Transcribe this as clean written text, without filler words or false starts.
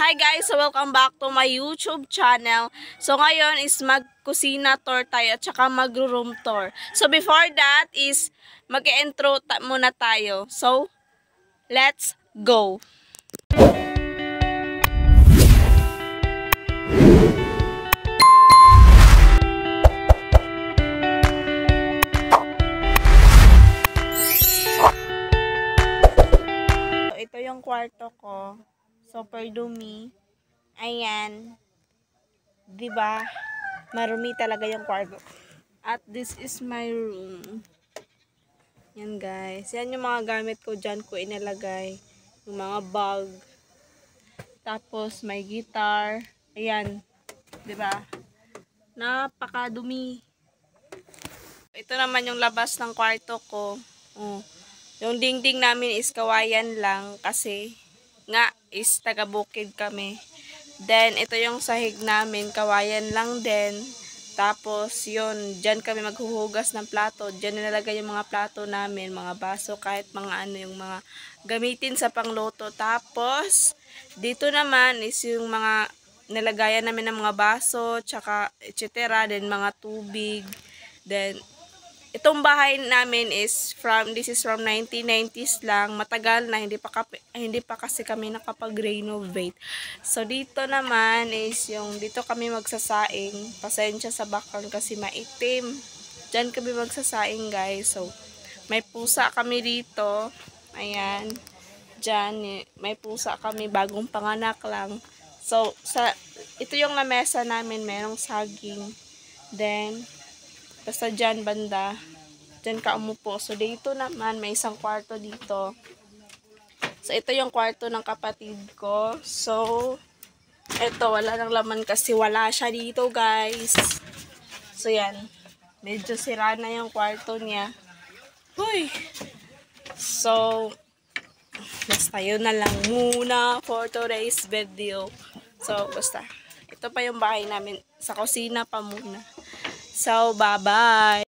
Hi guys! So welcome back to my YouTube channel. So ngayon is mag-kusina tour tayo at saka mag-room tour. So before that is mag-intro muna tayo. So let's go! So ito yung kwarto ko. Super dumi. Ayan. Diba? Marumi talaga yung kwarto. At this is my room. Yan guys. Yan yung mga gamit ko dyan ko inilagay. Yung mga bag. Tapos may guitar. Ayan. Diba? Napakadumi. Ito naman yung labas ng kwarto ko. Oh. Yung dingding namin is kawayan lang kasi nga is taga-bukid kami. Then, ito yung sahig namin, kawayan lang din. Tapos, yun, dyan kami maghuhugas ng plato. Dyan nilalagay yung mga plato namin, mga baso, kahit mga ano, yung mga gamitin sa pangluto. Tapos, dito naman is yung mga nilagayan namin ng mga baso, tsaka etc. Then, mga tubig. Then, itong bahay namin is this is from 1990s lang, matagal na, hindi pa kasi kami nakapag-renovate. So dito naman is yung dito kami magsasaing. Pasensya sa background kasi maitim. Diyan kami magsasaing, guys. So may pusa kami dito. Ayan. Diyan may pusa kami, bagong panganak lang. So ito yung lamesa namin, merong saging. Then basta dyan banda, dyan ka umupo. So dito naman may isang kwarto dito. So ito yung kwarto ng kapatid ko. So ito wala nang laman kasi wala siya dito, guys. So yan, medyo sira na yung kwarto niya. Uy. So basta yun na lang muna for today's video. So basta ito pa yung bahay namin, sa kusina pa muna. So, bye-bye!